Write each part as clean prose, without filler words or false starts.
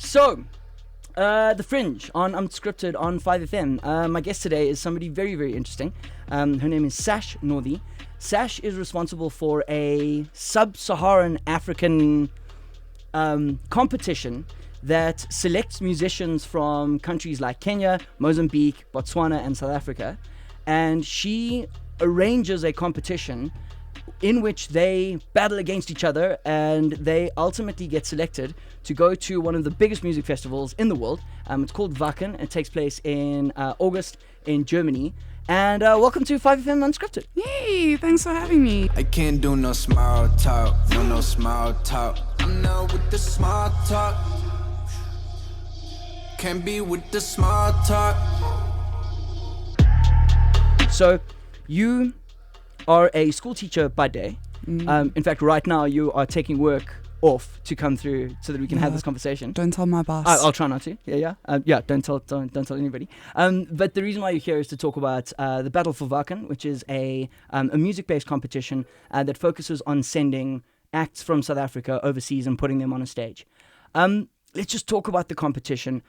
So, The Fringe on Unscripted on 5FM. My guest today is somebody very, very interesting. Her name is Sash Northey. Sash is responsible for a sub-Saharan African competition that selects musicians from countries like Kenya, Mozambique, Botswana, and South Africa. And she arranges a competition in which they battle against each other, and they ultimately get selected to go to one of the biggest music festivals in the world. It's called Wacken. It takes place in August in Germany. And welcome to 5FM Unscripted. Yay, thanks for having me. I can't do no small talk, no small talk. I'm not with the small talk. Can't be with the small talk. So, you are a school teacher by day. In fact, right now you are taking work off to come through so that we can have this conversation. Don't tell my boss. I'll try not to. Don't tell anybody. But the reason why you're here is to talk about the Battle for Wacken, which is a music-based competition that focuses on sending acts from South Africa overseas and putting them on a stage. Let's just talk about the competition.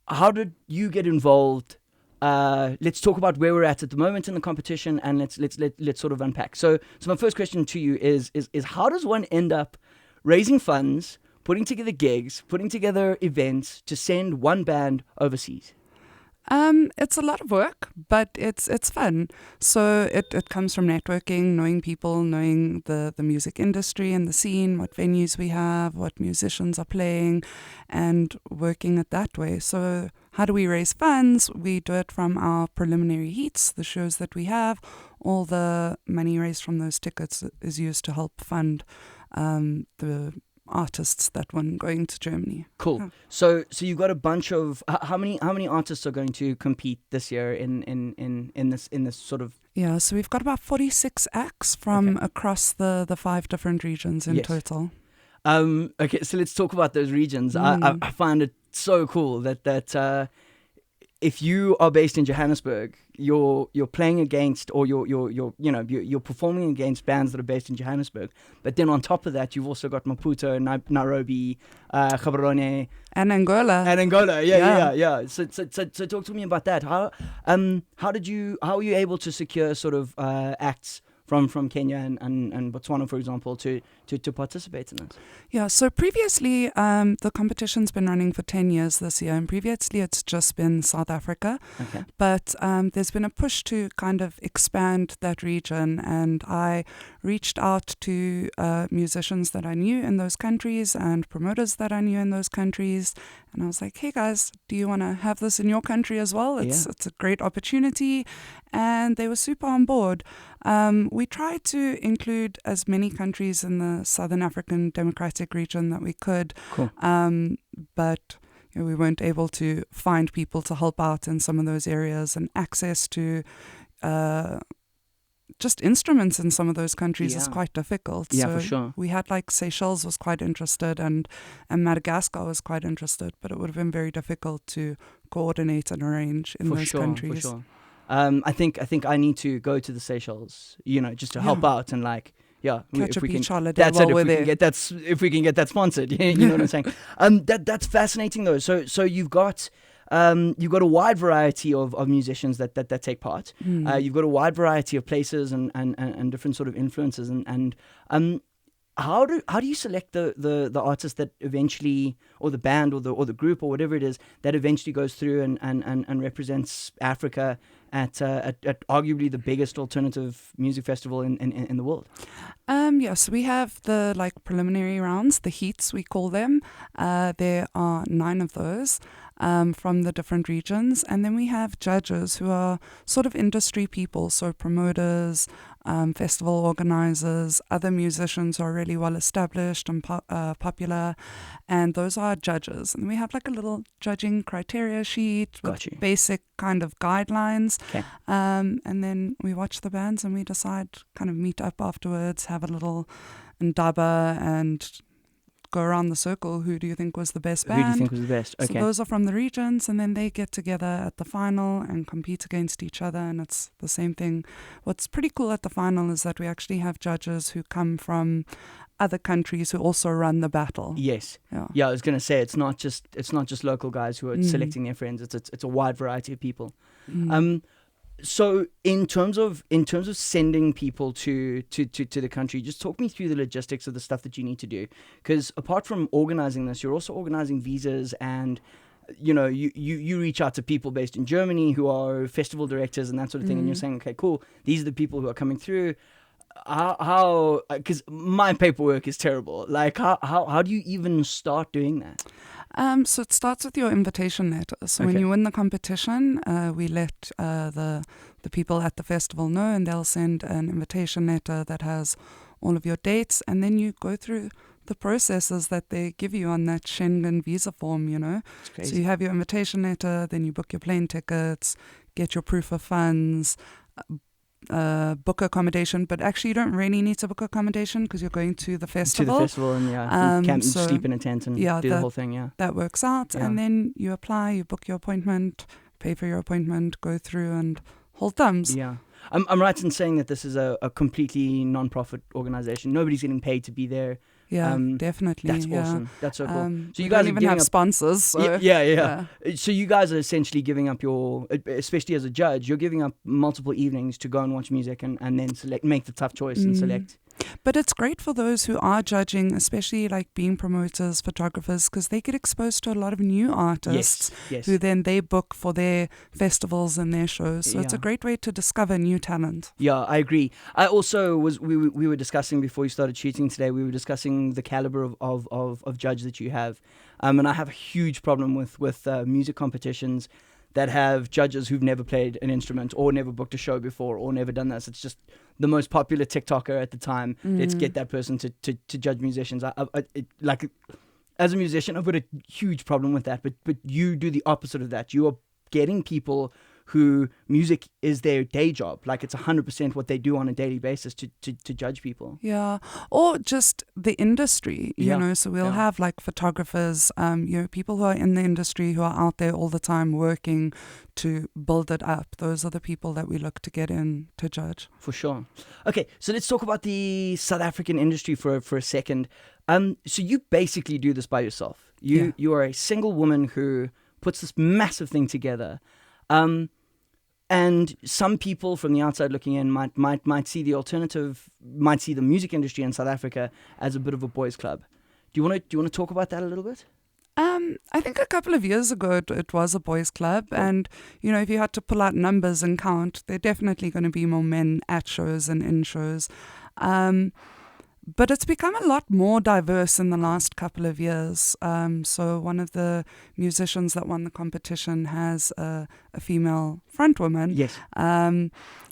How did you get involved? Let's talk about where we're at the moment in the competition, and let's sort of unpack. So my first question to you is how does one end up raising funds, putting together gigs, putting together events to send one band overseas? It's a lot of work, but it's fun. So it comes from networking, knowing people, knowing the music industry and the scene, what venues we have, what musicians are playing, and working it that way. So how do we raise funds? We do it from our preliminary heats, the shows that we have. All the money raised from those tickets is used to help fund the artists that won going to Germany. Cool. Yeah. So you've got a bunch of how many artists are going to compete this year in this sort of? Yeah, so we've got about 46 acts from across the 5 different regions in total. Okay, so let's talk about those regions. I find it so cool that if you are based in Johannesburg, you're playing against, or you're performing against bands that are based in Johannesburg. But then on top of that, you've also got Maputo, Nairobi, Gaborone, and Angola. Yeah. So talk to me about that. How were you able to secure sort of acts from Kenya and Botswana, for example, to participate in this? Yeah, so previously the competition's been running for 10 years this year, and previously it's just been South Africa. Okay. But there's been a push to kind of expand that region, and I reached out to musicians that I knew in those countries and promoters that I knew in those countries, and I was like, hey guys, do you want to have this in your country as well? It's a great opportunity, and they were super on board. We tried to include as many countries in the Southern African Democratic region that we could, cool. But we weren't able to find people to help out in some of those areas, and access to just instruments in some of those countries is quite difficult. Yeah, so for sure. We had like Seychelles was quite interested, and Madagascar was quite interested, but it would have been very difficult to coordinate and arrange in those countries. For sure. I think I need to go to the Seychelles, just to help out and catch a beach holiday. That's it. If we can get that sponsored, you know what I'm saying. That's fascinating though. So you've got a wide variety of musicians that take part. You've got a wide variety of places and different sort of influences and how do you select the artist that eventually, or the band or the group or whatever it is that eventually goes through and represents Africa at arguably the biggest alternative music festival in the world? Yes, we have the preliminary rounds, the heats we call them. There are 9 of those from the different regions, and then we have judges who are sort of industry people, so promoters, festival organizers, other musicians who are really well established and popular, and those are judges. And we have a little judging criteria sheet with basic kind of guidelines. Okay. And then we watch the bands and we decide, kind of meet up afterwards, have a little ndaba and go around the circle. Who do you think was the best Who band? do you think was the best? Okay. So those are from the regions, and then they get together at the final and compete against each other, and it's the same thing. What's pretty cool at the final is that we actually have judges who come from other countries who also run the battle. Yes. Yeah, I was going to say it's not just local guys who are selecting their friends. It's a wide variety of people. So in terms of sending people to the country, just talk me through the logistics of the stuff that you need to do. Because apart from organizing this, you're also organizing visas, and you reach out to people based in Germany who are festival directors and that sort of thing, and you're saying, okay, cool, these are the people who are coming through. How? Because my paperwork is terrible. Like, how do you even start doing that? So it starts with your invitation letter. So when you win the competition, we let the people at the festival know, and they'll send an invitation letter that has all of your dates, and then you go through the processes that they give you on that Schengen visa form, So you have your invitation letter, then you book your plane tickets, get your proof of funds, book accommodation, but actually you don't really need to book accommodation because you're going to the festival. To the festival, and you can sleep in a tent and do the whole thing, That works out, and then you apply, you book your appointment, pay for your appointment, go through and hold thumbs. Yeah. I'm right in saying that this is a completely non-profit organization. Nobody's getting paid to be there. Yeah, definitely. That's awesome. That's so cool. So you guys don't even have sponsors. So, yeah. So you guys are essentially giving up especially as a judge, you're giving up multiple evenings to go and watch music and then make the tough choice and select. But it's great for those who are judging, especially like being promoters, photographers, because they get exposed to a lot of new artists who then they book for their festivals and their shows. So it's a great way to discover new talent. Yeah, I agree. I also we were discussing before you started shooting today, we were discussing the caliber of judge that you have. And I have a huge problem with music competitions that have judges who've never played an instrument or never booked a show before or never done this. It's just the most popular TikToker at the time. Let's get that person to judge musicians. As a musician, I've got a huge problem with that. But you do the opposite of that. You are getting people who music is their day job. Like it's 100% what they do on a daily basis to judge people. Yeah. Or just the industry, you know, so we'll have like photographers, people who are in the industry who are out there all the time working to build it up. Those are the people that we look to get in to judge. For sure. Okay, so let's talk about the South African industry for a second. So you basically do this by yourself. You are a single woman who puts this massive thing together. And some people from the outside looking in might see the music industry in South Africa as a bit of a boys' club. Do you want to talk about that a little bit? I think a couple of years ago it was a boys' club, and if you had to pull out numbers and count, there are definitely going to be more men at shows and in shows. But it's become a lot more diverse in the last couple of years. So one of the musicians that won the competition has a female frontwoman. Yes.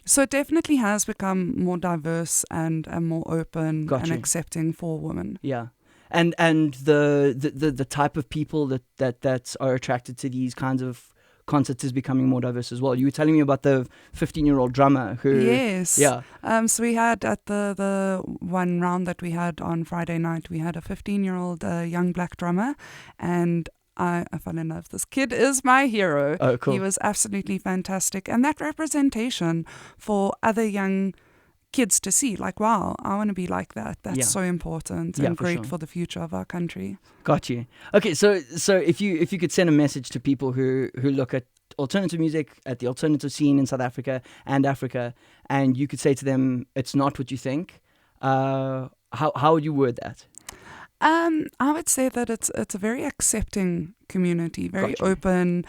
So it definitely has become more diverse and more open and accepting for women. Yeah. And the type of people that are attracted to these kinds of concerts is becoming more diverse as well. You were telling me about the 15-year-old drummer who... Yes. Yeah. So we had at the one round that we had on Friday night, we had a 15-year-old young black drummer, and I fell in love. This kid is my hero. Oh, cool. He was absolutely fantastic. And that representation for other young kids to see, like, wow, I want to be like that. That's so important and great for the future of our country. Got you. Okay, so if you could send a message to people who look at alternative music, at the alternative scene in South Africa and Africa, and you could say to them, it's not what you think, how would you word that? I would say that it's a very accepting community, very open.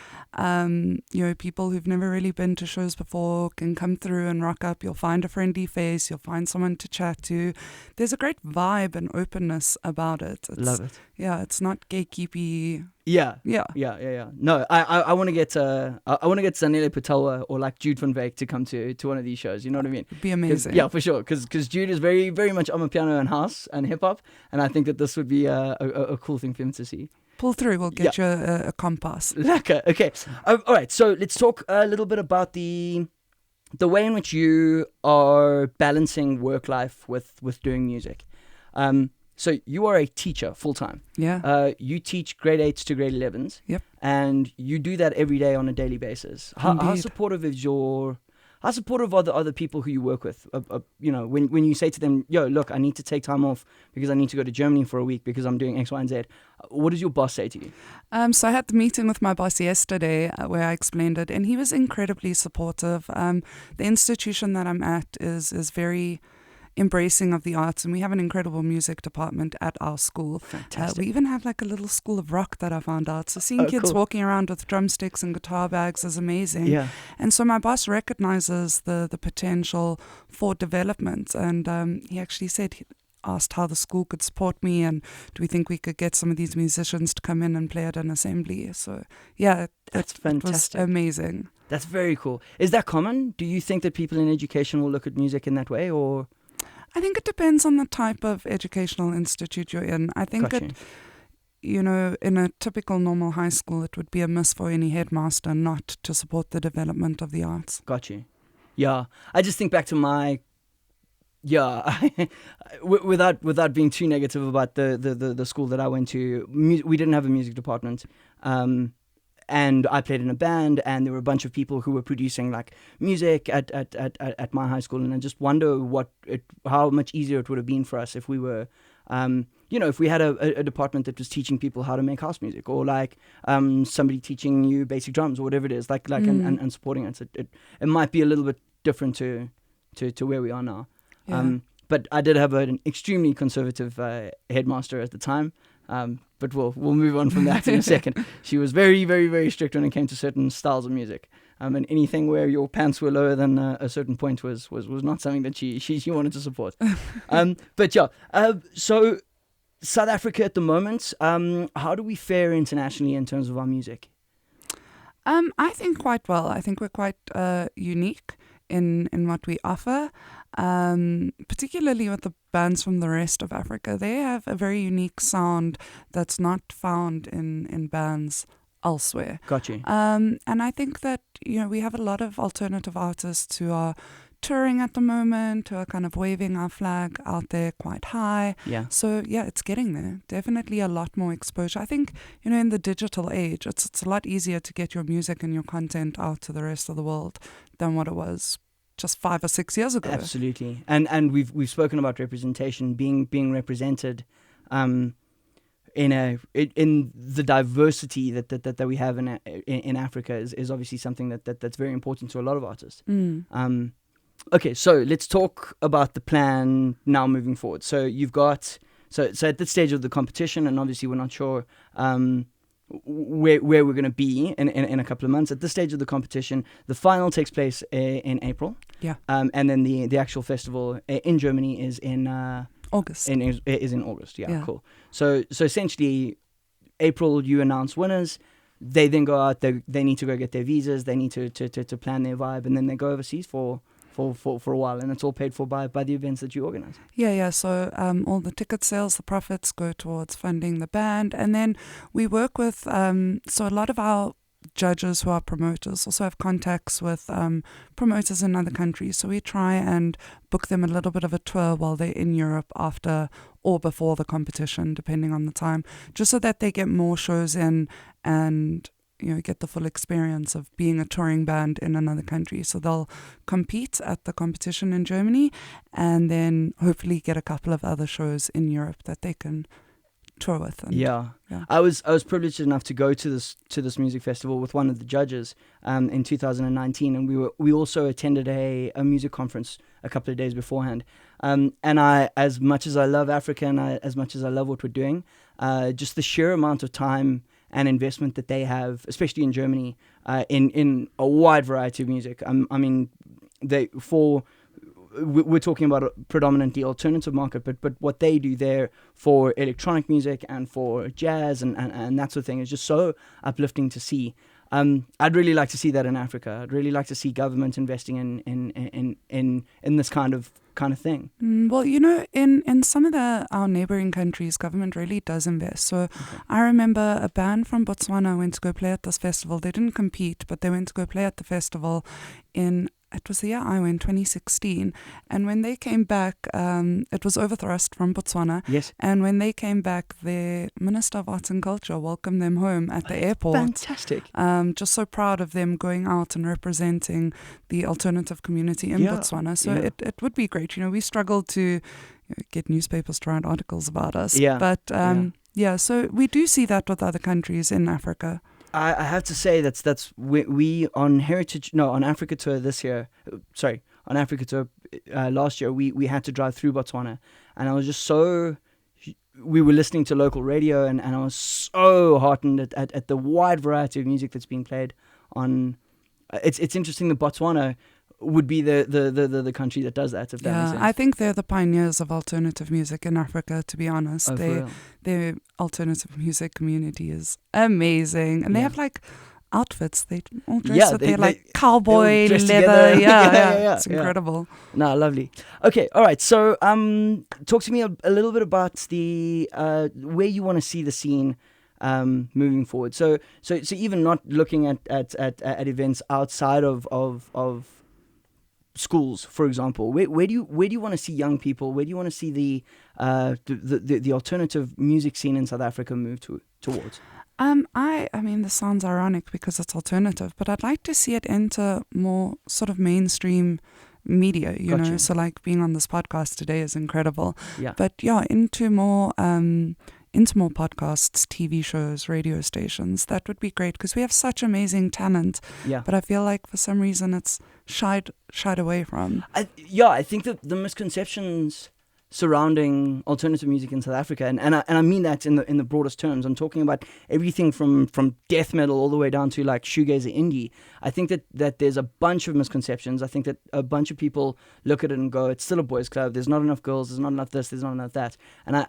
People who've never really been to shows before can come through and rock up. You'll find a friendly face. You'll find someone to chat to. There's a great vibe and openness about it. Love it. Yeah, it's not gatekeepy. Yeah. No, I want to get Zanele Patel or like Jude van Wyk to come to one of these shows. You know what I mean? It'd be amazing. Yeah, for sure. Because Jude is very, very much on the piano and house and hip hop, and I think that this would be a cool thing for him to see. Pull through. We'll get you a compass. Okay. All right. So let's talk a little bit about the way in which you are balancing work life with doing music. So you are a teacher full-time. Yeah. You teach grade 8s to grade 11s. Yep. And you do that every day on a daily basis. How supportive is how supportive are the other people who you work with? When you say to them, yo, look, I need to take time off because I need to go to Germany for a week because I'm doing X, Y, and Z. What does your boss say to you? So I had the meeting with my boss yesterday where I explained it, and he was incredibly supportive. The institution that I'm at is very embracing of the arts, and we have an incredible music department at our school. Fantastic. We even have like a little school of rock that I found out. So seeing kids walking around with drumsticks and guitar bags is amazing. Yeah. And so my boss recognizes the potential for development, and he actually said, asked how the school could support me, and do we think we could get some of these musicians to come in and play at an assembly. So yeah, that's fantastic. It was amazing. That's very cool. Is that common? Do you think that people in education will look at music in that way, or? I think it depends on the type of educational institute you're in. I think in a typical normal high school, it would be a miss for any headmaster not to support the development of the arts. Got you. Yeah. I just think back to without being too negative about the school that I went to, we didn't have a music department. And I played in a band, and there were a bunch of people who were producing like music at my high school, and I just wonder how much easier it would have been for us if we were, if we had a department that was teaching people how to make house music, or like somebody teaching you basic drums or whatever it is, and supporting it. It might be a little bit different to where we are now. Yeah. But I did have an extremely conservative headmaster at the time. But we'll move on from that in a second. She was very, very, very strict when it came to certain styles of music. And anything where your pants were lower than a certain point was not something that she wanted to support. But yeah, so South Africa at the moment, how do we fare internationally in terms of our music? I think quite well. I think we're quite unique in what we offer. Particularly with the bands from the rest of Africa, they have a very unique sound that's not found in bands elsewhere. Got you. And I think that we have a lot of alternative artists who are touring at the moment, who are kind of waving our flag out there quite high. Yeah. So yeah, it's getting there. Definitely a lot more exposure. I think in the digital age, it's a lot easier to get your music and your content out to the rest of the world than what it was just 5 or 6 years ago. Absolutely, and we've spoken about representation, being represented, in the diversity that we have in Africa is obviously something that's very important to a lot of artists. Okay, so let's talk about the plan now moving forward. So you've got so at this stage of the competition, and obviously we're not sure where we're going to be in a couple of months. At this stage of the competition, the final takes place in April. Yeah. And then the actual festival in Germany is in August. Is in August. Yeah, cool. So essentially, April you announce winners. They then go out. They need to go get their visas. They need to plan their vibe, and then they go overseas for a while, and it's all paid for by the events that you organize. Yeah. So all the ticket sales, the profits go towards funding the band, and then we work with so a lot of our judges who are promoters also have contacts with promoters in other countries. So we try and book them a little bit of a tour while they're in Europe after or before the competition, depending on the time, just so that they get more shows in and get the full experience of being a touring band in another country. So they'll compete at the competition in Germany and then hopefully get a couple of other shows in Europe that they can tour with. And, yeah. I was privileged enough to go to this music festival with one of the judges in 2019, and we also attended a music conference a couple of days beforehand. And I, as much as I love Africa and as much as I love what we're doing, just the sheer amount of time and investment that they have, especially in Germany, in a wide variety of music. I mean, we're talking about a predominantly alternative market, but what they do there for electronic music and for jazz and that sort of thing is just so uplifting to see. I'd really like to see that in Africa. I'd really like to see government investing in this kind of thing. Well, in some of our neighboring countries, government really does invest. So I remember a band from Botswana went to go play at this festival. They didn't compete, but they went to go play at the festival in it was the year I went, 2016. And when they came back, it was Overthrust from Botswana. Yes. And when they came back, their Minister of Arts and Culture welcomed them home at the airport. Fantastic. Just so proud of them going out and representing the alternative community in Botswana. So it would be great. We struggle to get newspapers to write articles about us. Yeah. But so we do see that with other countries in Africa. I have to say we on Africa Tour this year. On Africa Tour last year, we had to drive through Botswana, and I was just we were listening to local radio, and I was so heartened at the wide variety of music that's being played on. It's interesting that Botswana would be the country that does that, if that makes sense. I think they're the pioneers of alternative music in Africa, to be honest. Oh, for real? Their alternative music community is amazing. And they have like outfits. They all dress with their cowboy leather. It's incredible. No, lovely. Okay, all right. So talk to me a little bit about the where you want to see the scene moving forward. So even not looking at events outside of schools, for example, where do you want to see young people? Where do you want to see the alternative music scene in South Africa move towards? I mean, this sounds ironic because it's alternative, but I'd like to see it enter more sort of mainstream media, you know. So like being on this podcast today is incredible. Yeah. But into more podcasts, TV shows, radio stations. That would be great because we have such amazing talent. Yeah. But I feel like for some reason it's shied away from. I think that the misconceptions surrounding alternative music in South Africa, and I mean that in the broadest terms. I'm talking about everything from death metal all the way down to like shoegaze indie. I think that there's a bunch of misconceptions. I think that a bunch of people look at it and go, it's still a boys' club. There's not enough girls. There's not enough this. There's not enough that. And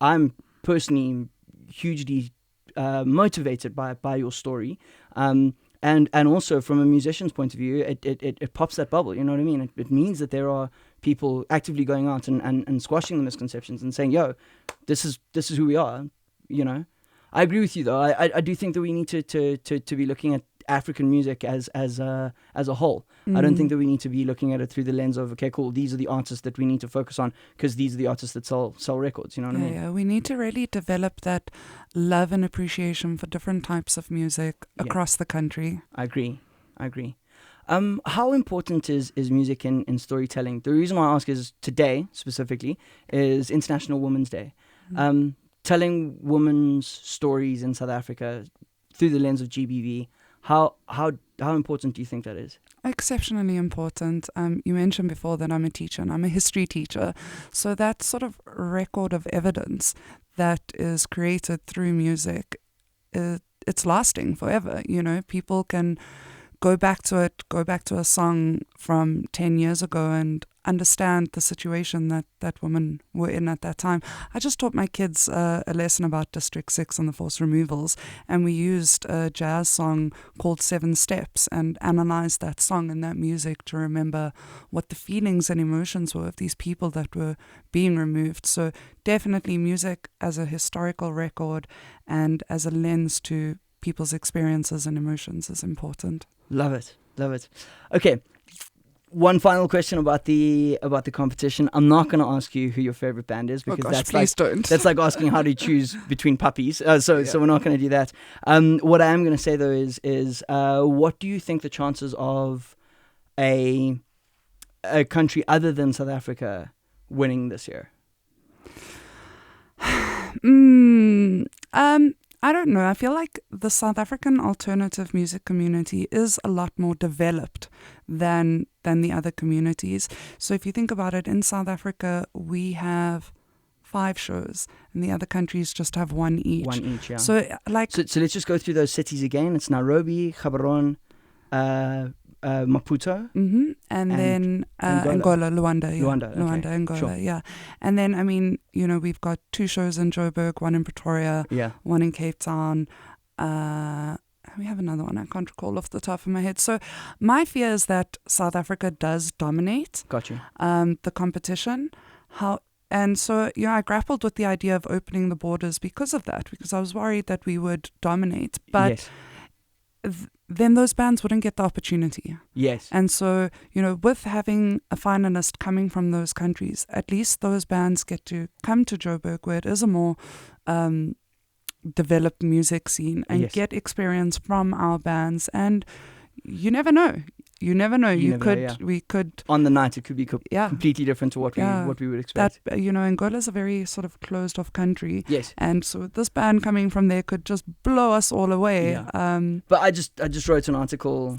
I'm personally hugely motivated by your story. And also from a musician's point of view, it pops that bubble. You know what I mean? It means that there are people actively going out and squashing the misconceptions and saying, "Yo, this is who we are." You know, I agree with you though. I do think that we need to be looking at African music as a whole. I don't think that we need to be looking at it through the lens of, okay, cool, these are the artists that we need to focus on because these are the artists that sell records. You know what I mean? Yeah, we need to really develop that love and appreciation for different types of music across the country. I agree. How important is music in storytelling? The reason why I ask is today specifically is International Women's Day. Telling women's stories in South Africa through the lens of GBV. How important do you think that is? Exceptionally important. You mentioned before that I'm a teacher and I'm a history teacher. So that sort of record of evidence that is created through music, it's lasting forever. You know, people can go back to a song from 10 years ago and understand the situation that women were in at that time. I just taught my kids a lesson about District 6 and the forced removals, and we used a jazz song called 7 Steps and analyzed that song and that music to remember what the feelings and emotions were of these people that were being removed. So definitely music as a historical record and as a lens to people's experiences and emotions is important. Love it. Okay, one final question about the competition. I'm not going to ask you who your favorite band is because that's like asking how to choose between puppies. So we're not going to do that. What I am going to say though is what do you think the chances of a country other than South Africa winning this year? I don't know. I feel like the South African alternative music community is a lot more developed than the other communities. So if you think about it, in South Africa, we have 5 shows and the other countries just have 1 each. 1 each, yeah. So let's just go through those cities again. It's Nairobi, Gaborone, Maputo, and then Angola, Luanda, okay. Angola, sure. yeah. And then, I mean, you know, we've got 2 shows in Joburg, 1 in Pretoria, 1 in Cape Town. We have another one I can't recall off the top of my head. So my fear is that South Africa does dominate the competition. And so, I grappled with the idea of opening the borders because of that, because I was worried that we would dominate. But then those bands wouldn't get the opportunity. Yes. And so, with having a finalist coming from those countries, at least those bands get to come to Joburg, where it is a more developed music scene, and get experience from our bands. And you never know. We could on the night it could be completely different to what we would expect. That Angola is a very sort of closed off country. Yes. And so this band coming from there could just blow us all away. Yeah. But I just wrote an article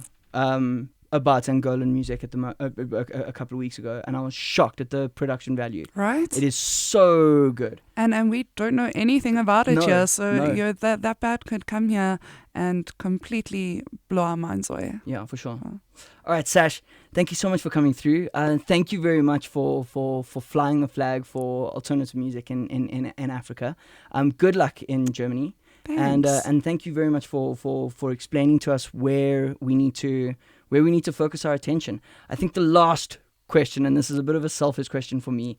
about Angolan music at a couple of weeks ago, and I was shocked at the production value. Right. It is so good. And we don't know anything about it here, so no. that band could come here and completely blow our minds away. Yeah, for sure. All right, Sash, thank you so much for coming through. Thank you very much for flying the flag for alternative music in Africa. Good luck in Germany. Thanks. And thank you very much for explaining to us where we need to focus our attention. I think the last question, and this is a bit of a selfish question for me,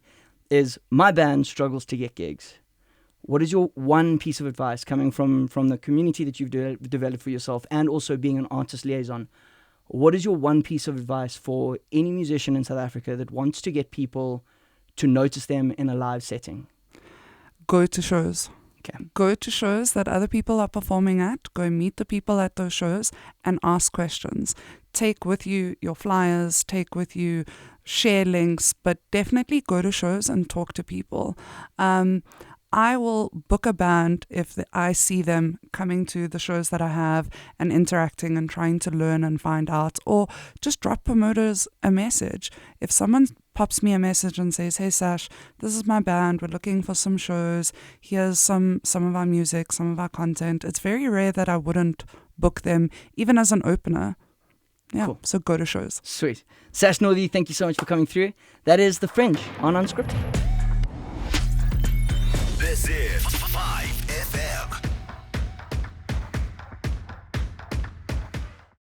is my band struggles to get gigs. What is your one piece of advice coming from the community that you've developed for yourself, and also being an artist liaison? What is your one piece of advice for any musician in South Africa that wants to get people to notice them in a live setting? Go to shows. Okay. Go to shows that other people are performing at. Go meet the people at those shows and ask questions. Take with you your flyers, take with you share links, but definitely go to shows and talk to people. I will book a band if I see them coming to the shows that I have and interacting and trying to learn and find out, or just drop promoters a message. If someone pops me a message and says, "Hey Sash, this is my band, we're looking for some shows, here's some of our music, some of our content," it's very rare that I wouldn't book them, even as an opener. Yeah, cool. So go to shows. Sweet. Sash Northey, thank you so much for coming through. That is The Fringe on Unscripted. This is 5